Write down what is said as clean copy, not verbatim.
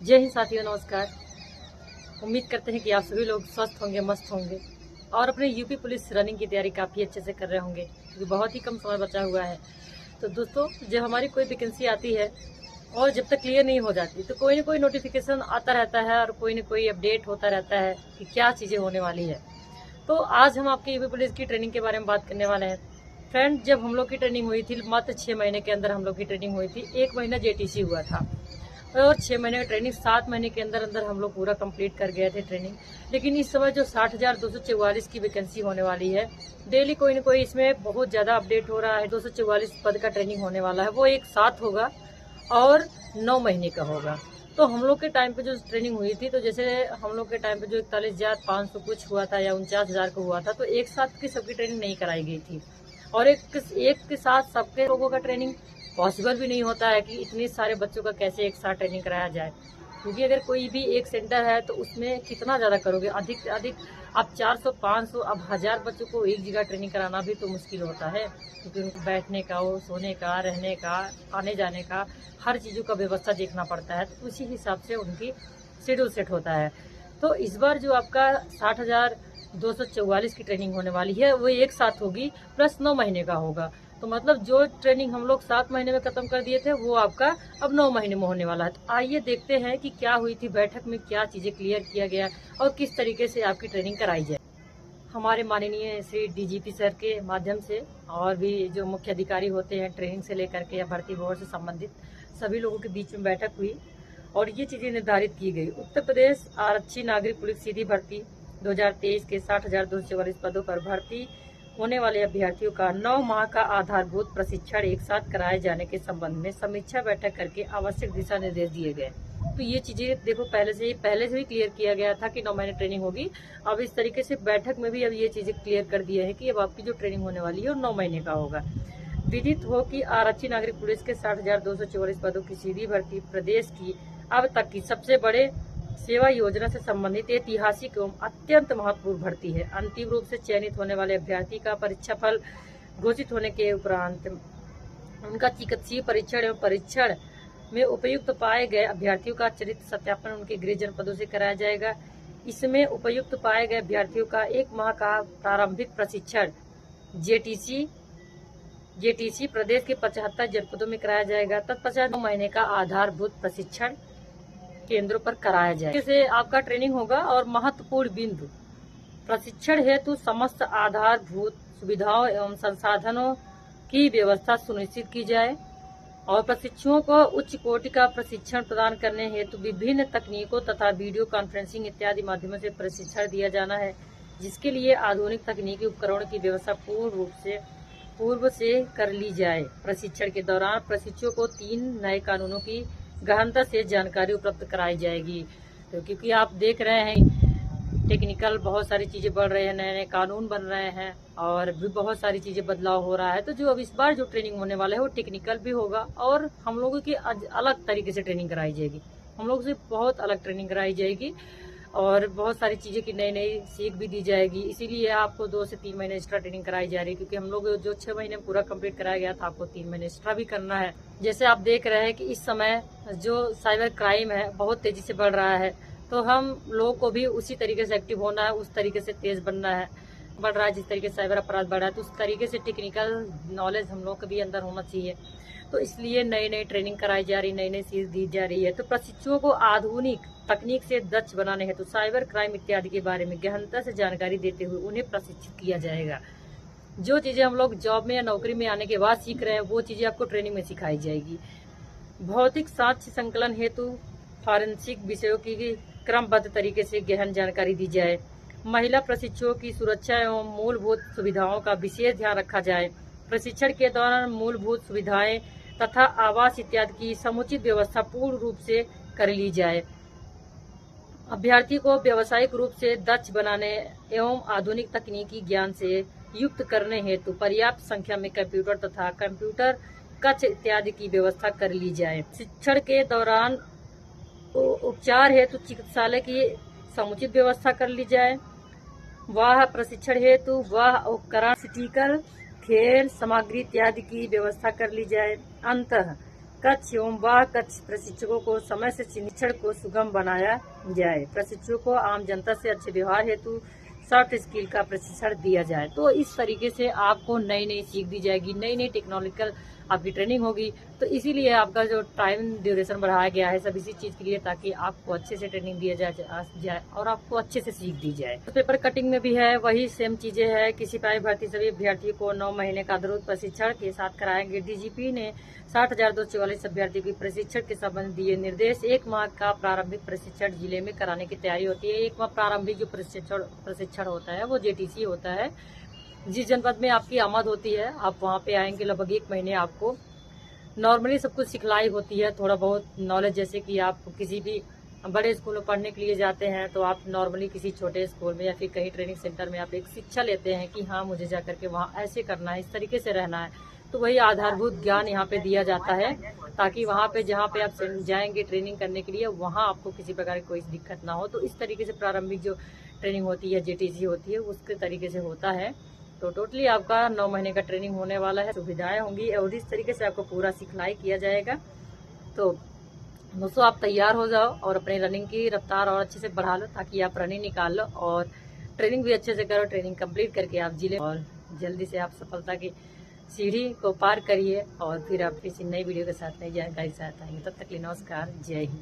जय हिंद साथियों, नमस्कार। उम्मीद करते हैं कि आप सभी लोग स्वस्थ होंगे, मस्त होंगे और अपने यूपी पुलिस रनिंग की तैयारी काफ़ी अच्छे से कर रहे होंगे, क्योंकि बहुत ही कम समय बचा हुआ है। तो दोस्तों, जब हमारी कोई वैकेंसी आती है और जब तक क्लियर नहीं हो जाती तो कोई ना कोई नोटिफिकेशन आता रहता है और कोई ना कोई अपडेट होता रहता है कि क्या चीज़ें होने वाली है। तो आज हम आपके यूपी पुलिस की ट्रेनिंग के बारे में बात करने वाले हैं। फ्रेंड, जब हम लोग की ट्रेनिंग हुई थी, मात्र 6 महीने के अंदर हम लोग की ट्रेनिंग हुई थी। 1 महीना जेटीसी हुआ था और 6 महीने की ट्रेनिंग 7 महीने के अंदर अंदर हम लोग पूरा कंप्लीट कर गए थे ट्रेनिंग। लेकिन इस समय जो 60,244 की वैकेंसी होने वाली है, डेली कोई ना कोई इसमें बहुत ज़्यादा अपडेट हो रहा है। 244 पद का ट्रेनिंग होने वाला है, वो एक साथ होगा और 9 महीने का होगा। तो हम लोग के टाइम पे जो ट्रेनिंग हुई थी, तो जैसे हम लोग के टाइम पे जो 41,500 कुछ हुआ था या 49,000 को हुआ था, तो एक साथ की सबकी ट्रेनिंग नहीं कराई गई थी। और एक के साथ सबके लोगों का ट्रेनिंग पॉसिबल भी नहीं होता है कि इतने सारे बच्चों का कैसे एक साथ ट्रेनिंग कराया जाए। क्योंकि अगर कोई भी एक सेंटर है तो उसमें कितना ज़्यादा करोगे, अधिक से अधिक आप 400, 500, अब 1000 बच्चों को एक जगह ट्रेनिंग कराना भी तो मुश्किल होता है। क्योंकि उनको बैठने का, वो सोने का, रहने का, आने जाने का, हर चीज़ों का व्यवस्था देखना पड़ता है। तो उसी हिसाब से उनकी शेड्यूल सेट होता है। तो इस बार जो आपका 60,244 की ट्रेनिंग होने वाली है, वो एक साथ होगी प्लस 9 महीने का होगा। तो मतलब जो ट्रेनिंग हम लोग 7 महीने में खत्म कर दिए थे, वो आपका अब 9 महीने में होने वाला है। तो आइए देखते हैं कि क्या हुई थी बैठक में, क्या चीजें क्लियर किया गया और किस तरीके से आपकी ट्रेनिंग कराई जाए। हमारे माननीय श्री डीजीपी सर के माध्यम से और भी जो मुख्य अधिकारी होते हैं ट्रेनिंग से लेकर के या भर्ती बोर्ड से संबंधित सभी लोगों के बीच में बैठक हुई और ये चीजें निर्धारित की गई। उत्तर प्रदेश आरक्षी नागरिक पुलिस सीधी भर्ती 2023 के 60,244 पदों पर भर्ती होने वाले अभ्यर्थियों का 9 माह का आधारभूत प्रशिक्षण एक साथ कराए जाने के संबंध में समीक्षा बैठक करके आवश्यक दिशा निर्देश दिए गए। तो ये चीजें देखो पहले से ही क्लियर किया गया था कि 9 महीने ट्रेनिंग होगी। अब इस तरीके से बैठक में भी अब ये चीजें क्लियर कर दिया है कि अब आपकी जो ट्रेनिंग होने वाली है वो 9 महीने का होगा। विदित हो कि आरक्षी नागरिक पुलिस के 60,244 पदों की सीधी भर्ती प्रदेश की अब तक की सबसे बड़े सेवा योजना से संबंधित ऐतिहासिक एवं अत्यंत महत्वपूर्ण भर्ती है। अंतिम रूप से चयनित होने वाले अभ्यर्थी का परीक्षा फल घोषित होने के उपरांत उनका चिकित्सीय परीक्षण एवं परीक्षण में उपयुक्त पाए गए अभ्यर्थियों का चरित्र सत्यापन उनके गृह जनपदों से कराया जाएगा। इसमें उपयुक्त पाए गए अभ्यर्थियों का 1 माह का प्रारंभिक प्रशिक्षण जेटीसी प्रदेश के 75 जनपदों में कराया जाएगा। तत्पश्चात 9 महीने का आधारभूत प्रशिक्षण केंद्रों पर कराया जाए। जैसे आपका ट्रेनिंग होगा और महत्वपूर्ण बिंदु, प्रशिक्षण हेतु समस्त आधारभूत सुविधाओं एवं संसाधनों की व्यवस्था सुनिश्चित की जाए और प्रशिक्षुओं को उच्च कोटि का प्रशिक्षण प्रदान करने हेतु विभिन्न तकनीकों तथा वीडियो कॉन्फ्रेंसिंग इत्यादि माध्यमों से प्रशिक्षण दिया जाना है, जिसके लिए आधुनिक तकनीकी उपकरणों की व्यवस्था पूर्व से कर ली जाए। प्रशिक्षण के दौरान प्रशिक्षुओं को 3 नए कानूनों की गहनता से जानकारी उपलब्ध कराई जाएगी। तो क्योंकि आप देख रहे हैं टेक्निकल बहुत सारी चीजें बढ़ रही है, नए नए कानून बन रहे हैं और भी बहुत सारी चीजें बदलाव हो रहा है। तो जो अब इस बार जो ट्रेनिंग होने वाला है वो टेक्निकल भी होगा और हम लोगों की अलग तरीके से ट्रेनिंग कराई जाएगी। हम लोग से बहुत अलग ट्रेनिंग कराई जाएगी और बहुत सारी चीजें की नई नई सीख भी दी जाएगी। इसीलिए आपको 2 से 3 महीने एक्स्ट्रा ट्रेनिंग कराई जा रही है, क्योंकि हम लोग जो 6 महीने पूरा कंप्लीट कराया गया था, आपको 3 महीने एक्स्ट्रा भी करना है। जैसे आप देख रहे हैं कि इस समय जो साइबर क्राइम है बहुत तेजी से बढ़ रहा है, तो हम लोगों को भी उसी तरीके से एक्टिव होना है, उस तरीके से तेज बनना है। बढ़ रहा है जिस तरीके से साइबर अपराध बढ़ रहा है, तो उस तरीके से टेक्निकल नॉलेज हम लोग के भी अंदर होना चाहिए। तो इसलिए नई नई ट्रेनिंग कराई जा रही, नई नई चीज दी जा रही है। तो प्रशिक्षुओं को आधुनिक तकनीक से दक्ष बनाने हेतु साइबर क्राइम इत्यादि के बारे में गहनता से जानकारी देते हुए उन्हें प्रशिक्षित किया जाएगा। जो चीजें हम लोग जॉब में या नौकरी में आने के बाद सीख रहे हैं, वो चीजें आपको ट्रेनिंग में सिखाई जाएगी। भौतिक साक्ष्य संकलन हेतु फॉरेंसिक विषयों की क्रमबद्ध तरीके से गहन जानकारी दी जाए। महिला प्रशिक्षुओं की सुरक्षा एवं मूलभूत सुविधाओं का विशेष ध्यान रखा जाए। प्रशिक्षण के दौरान मूलभूत सुविधाएं तथा आवास इत्यादि की समुचित व्यवस्था पूर्ण रूप से कर ली जाए। अभ्यर्थी को व्यावसायिक रूप से दक्ष बनाने एवं आधुनिक तकनीकी ज्ञान से युक्त करने हेतु पर्याप्त संख्या में कंप्यूटर तथा कंप्यूटर कक्ष इत्यादि की व्यवस्था कर ली जाए। शिक्षण के दौरान उपचार हेतु चिकित्सालय की समुचित व्यवस्था कर ली जाए। वह प्रशिक्षण हेतु वह उपकरण, स्टिकर, खेल सामग्री इत्यादि की व्यवस्था कर ली जाए। अंततः कक्ष एवं वाह कक्ष प्रशिक्षकों को समय से शिक्षण को सुगम बनाया जाए। प्रशिक्षकों को आम जनता से अच्छे व्यवहार हेतु सॉफ्ट स्किल का प्रशिक्षण दिया जाए। तो इस तरीके से आपको नई नई सीख दी जाएगी, नई नई टेक्नोलॉजिकल आपकी ट्रेनिंग होगी। तो इसीलिए आपका जो टाइम ड्यूरेशन बढ़ाया गया है सब इसी चीज के लिए, ताकि आपको अच्छे से ट्रेनिंग दिया जाए और आपको अच्छे से सीख दी जाए। तो पेपर कटिंग में भी है वही सेम चीजें है कि सिपाही भर्ती सभी अभ्यर्थियों को 9 महीने का आधारभूत प्रशिक्षण के साथ कराएंगे। डीजीपी ने 60,244 अभ्यर्थियों की प्रशिक्षण के संबंध दिए निर्देश। 1 माह का प्रारंभिक प्रशिक्षण जिले में कराने की तैयारी होती है। 1 माह प्रारंभिक जो प्रशिक्षण होता है वो जेटीसी होता है। जिस जनपद में आपकी आमद होती है आप वहाँ पे आएंगे, लगभग 1 महीने आपको नॉर्मली सब कुछ सिखलाई होती है, थोड़ा बहुत नॉलेज। जैसे कि आप किसी भी बड़े स्कूल में पढ़ने के लिए जाते हैं तो आप नॉर्मली किसी छोटे स्कूल में या फिर कहीं ट्रेनिंग सेंटर में आप एक शिक्षा लेते हैं कि हाँ मुझे जाकर के वहाँ ऐसे करना है, इस तरीके से रहना है। तो वही आधारभूत ज्ञान यहाँ पे दिया जाता है, ताकि वहाँ पे जहाँ पे आप जाएंगे ट्रेनिंग करने के लिए वहाँ आपको किसी प्रकार की कोई दिक्कत ना हो। तो इस तरीके से प्रारंभिक जो ट्रेनिंग होती है जेटीसी होती है उसके तरीके से होता है। तो टोटली आपका 9 महीने का ट्रेनिंग होने वाला है, सुविधाएं होंगी और इस तरीके से आपको पूरा सिखलाई किया जाएगा। तो दोस्तों आप तैयार हो जाओ और अपनी रनिंग की रफ्तार और अच्छे से बढ़ा लो, ताकि आप रनिंग निकाल लो और ट्रेनिंग भी अच्छे से करो। ट्रेनिंग कंप्लीट करके आप जिले और जल्दी से आप सफलता की सीढ़ी को पार करिए और फिर आप किसी नई वीडियो के साथ नई जानकारी के साथ आएंगे। तब तक के लिए नमस्कार, जय हिंद।